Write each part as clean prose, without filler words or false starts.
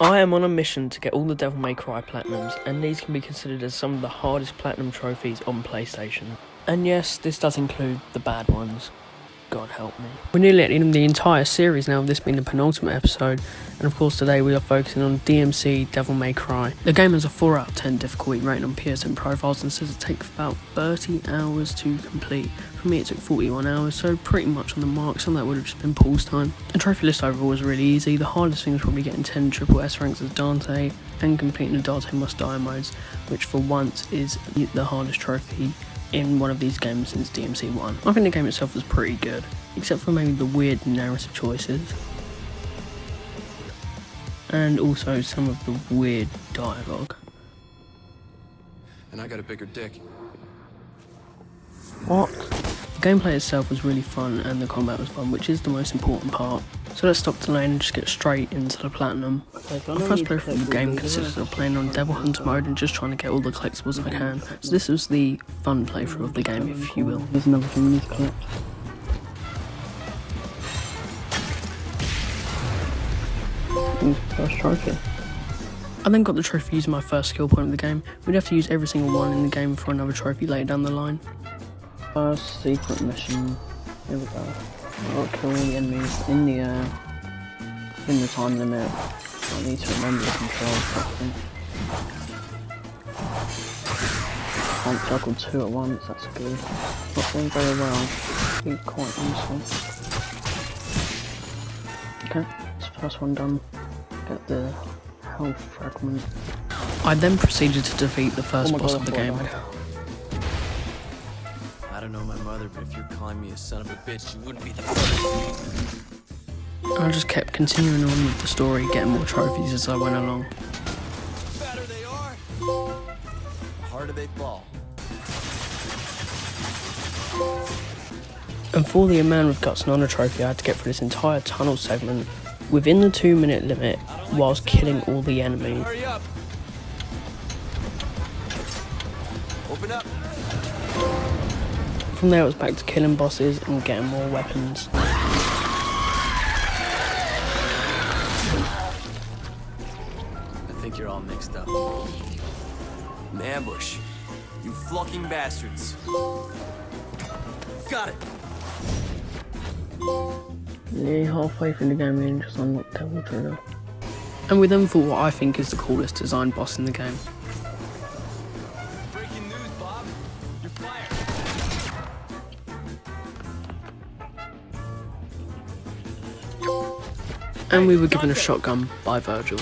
I am on a mission to get all the Devil May Cry Platinums, and these can be considered as some of the hardest Platinum trophies on PlayStation. And yes, this does include the bad ones. God help me. We're nearly at the end of the entire series now, this being the penultimate episode, and of course today we are focusing on DMC Devil May Cry. The game has a 4 out of 10 difficulty rating on PSN profiles and says it takes about 30 hours to complete. For me it took 41 hours, so pretty much on the mark. Some of that would have just been pause time. The trophy list overall was really easy. The hardest thing was probably getting 10 SSS ranks as Dante and completing the Dante Must Die Modes, which for once is the hardest trophy in one of these games since DMC 1. I think the game itself was pretty good, except for maybe the weird narrative choices. And also some of the weird dialogue. And I got a bigger dick. What? The gameplay itself was really fun and the combat was fun, which is the most important part. So let's stop delaying and just get straight into the platinum. My first playthrough of the game consisted of playing on Devil Hunter mode and just trying to get all the collectibles I can. So this was the fun playthrough of the game, if you will. There's another thing we need to collect. First trophy. I then got the trophy using my first skill point of the game. We'd have to use every single one in the game for another trophy later down the line. First secret mission. Here we go. I'll kill all the enemies in the air, in the time limit. I need to remember the controls properly. Can't juggle 2 at once, that's good. Not going very well. Be quite useful. Okay, that's the first one done. Get the health fragment. I then proceeded to defeat the first boss of the game. I don't know my mother, but if you're calling me a son of a bitch, you wouldn't be the first. I just kept continuing on with the story, getting more trophies as I went along. The fatter they are, the harder they fall. And for the Man with Guts and Honor trophy, I had to get through this entire tunnel segment within the 2-minute limit whilst killing all the enemies. Hurry up! Open up! From there it was back to killing bosses and getting more weapons. I think you're all mixed up. An ambush. You flunking bastards. Got it! Nearly halfway through the game and just unlocked Devil Trigger. And we then fought what I think is the coolest design boss in the game. Breaking news, Bob. You're fired. And we were given a shotgun by Vergil.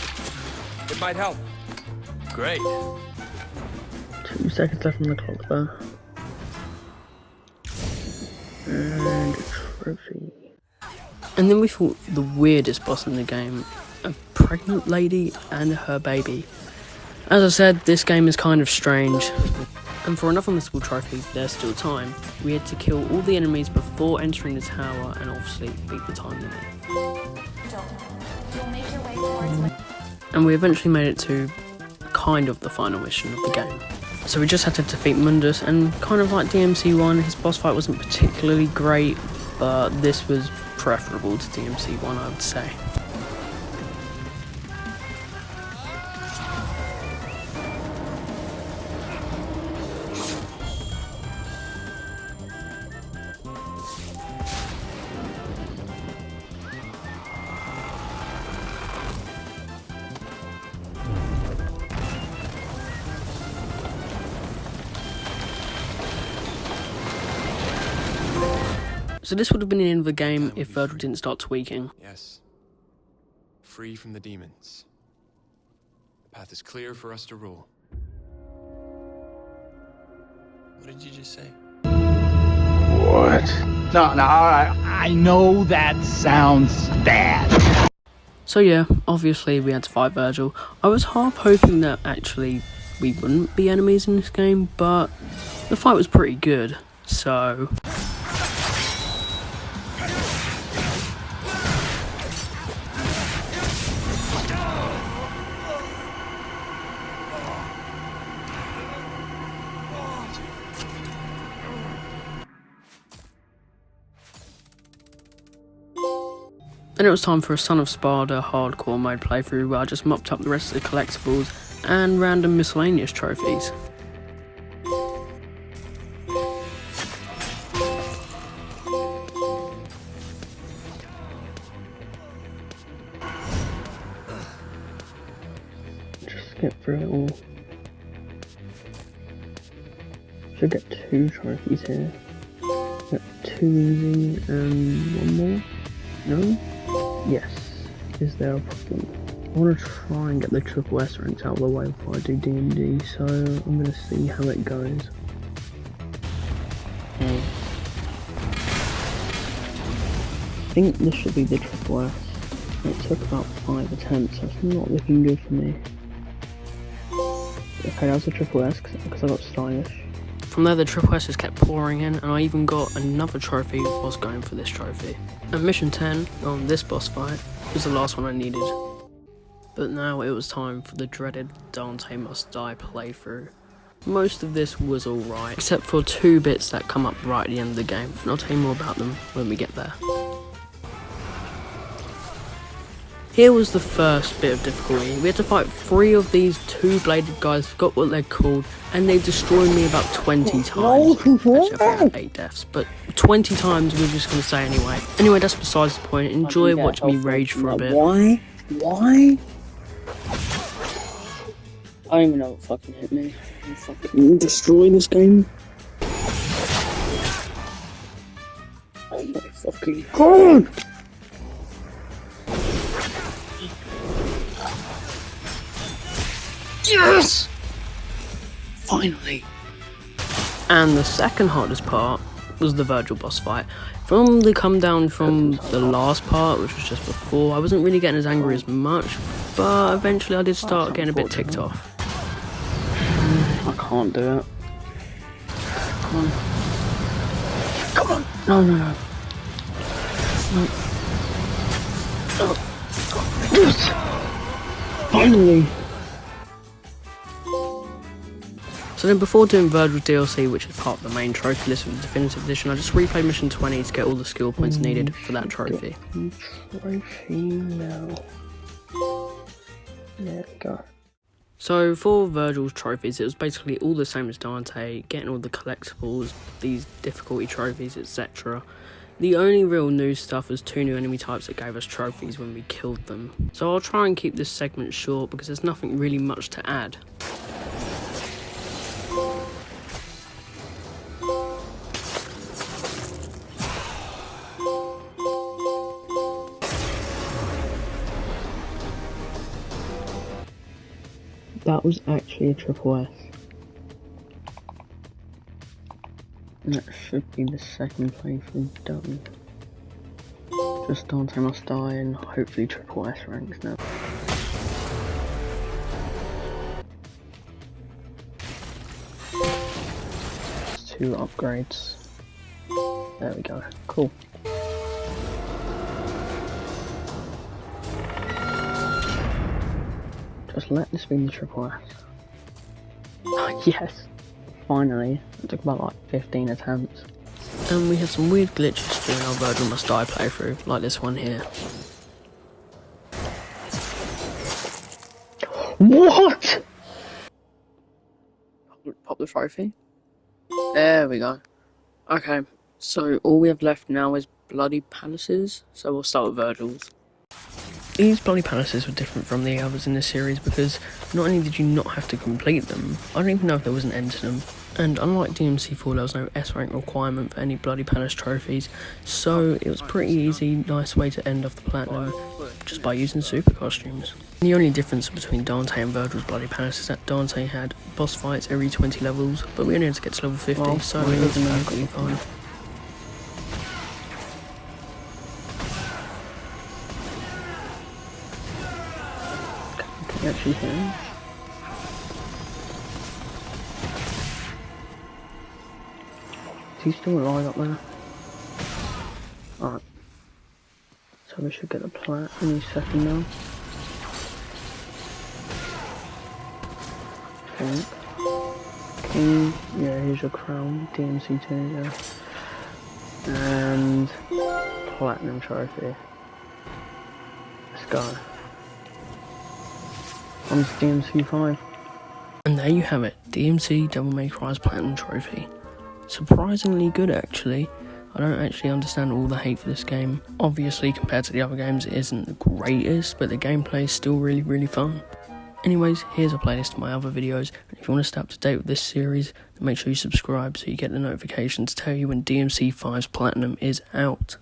It might help. Great. 2 seconds left on the clock there. And a trophy. And then we fought the weirdest boss in the game, a pregnant lady and her baby. As I said, this game is kind of strange. And for another missable trophy, there's still time. We had to kill all the enemies before entering the tower and obviously beat the time limit. You'll make your way towards And we eventually made it to kind of the final mission of the game. So we just had to defeat Mundus, and kind of like DMC 1, his boss fight wasn't particularly great, but this was preferable to DMC 1, I would say. So this would have been the end of the game if Vergil didn't start tweaking. Yes. Free from the demons. The path is clear for us to rule. What did you just say? What? No, alright. I know that sounds bad. So yeah, obviously we had to fight Vergil. I was half hoping that actually we wouldn't be enemies in this game, but the fight was pretty good, so... Then it was time for a Son of Sparda hardcore mode playthrough where I just mopped up the rest of the collectibles and random miscellaneous trophies. Just skip through it all. Should get 2 trophies here. Got 2 easy and 1 more. No? Yes. Is there a problem? I want to try and get the SSS-ranks out of the way before I do D&D, so I'm going to see how it goes. I think this should be the SSS. It took about 5 attempts, so it's not looking good for me. Okay, that was the SSS because I got stylish. From there the SSS just kept pouring in, and I even got another trophy whilst going for this trophy. And mission 10 on this boss fight was the last one I needed. But now it was time for the dreaded Dante Must Die playthrough. Most of this was alright, except for 2 bits that come up right at the end of the game, and I'll tell you more about them when we get there. Here was the first bit of difficulty. We had to fight 3 of these 2-bladed guys, forgot what they're called, and they destroyed me about 20 times. Actually, I think I had 8 deaths, but 20 times we're just going to say anyway. Anyway, that's besides the point. Enjoy watching me rage for a bit. Why? Why? I don't even know what fucking hit me. I'm fucking destroy this game. Oh my fucking god! Yes! Finally! And the second hardest part was the Vergil boss fight. From the come down from the last part, which was just before, I wasn't really getting as angry as much, but eventually I did start getting a bit ticked off. I can't do it. Come on. Come on! No, no, no. No. Oh. Yes! Finally! So then before doing Vergil's DLC, which is part of the main trophy list of the Definitive Edition, I just replayed mission 20 to get all the skill points needed for that trophy. Trophy now. There we go. So for Vergil's trophies, it was basically all the same as Dante, getting all the collectibles, these difficulty trophies, etc. The only real new stuff was 2 new enemy types that gave us trophies when we killed them. So I'll try and keep this segment short because there's nothing really much to add. That was actually a SSS. And that should be the second playthrough done. Just Dante Must Die and hopefully SSS-ranks now. It's 2 upgrades. There we go. Cool. Just let this be the SSS. Oh, yes! Finally. It took about like 15 attempts. And we had some weird glitches during our Vergil Must Die playthrough, like this one here. What?! Pop the trophy. There we go. Okay, so all we have left now is bloody palaces, so we'll start with Vergil's. These bloody palaces were different from the others in this series because not only did you not have to complete them, I don't even know if there was an end to them. And unlike DMC4, there was no S rank requirement for any bloody palace trophies, so it was pretty easy, nice way to end off the platinum, just by using super costumes. The only difference between Dante and Vergil's bloody palace is that Dante had boss fights every 20 levels, but we only had to get to level 50, so it was perfectly fine. Can you actually hear him? Is he still alive up there? Alright. So we should get the plat any second now. I think. King, yeah, here's your crown. DMC Series, yeah. And platinum trophy. go. On to DMC 5. And there you have it, DMC Devil May Cry's Platinum Trophy. Surprisingly good actually. I don't actually understand all the hate for this game. Obviously compared to the other games it isn't the greatest, but the gameplay is still really fun. Anyways, here's a playlist of my other videos, and if you want to stay up to date with this series, then make sure you subscribe so you get the notifications to tell you when DMC 5's Platinum is out.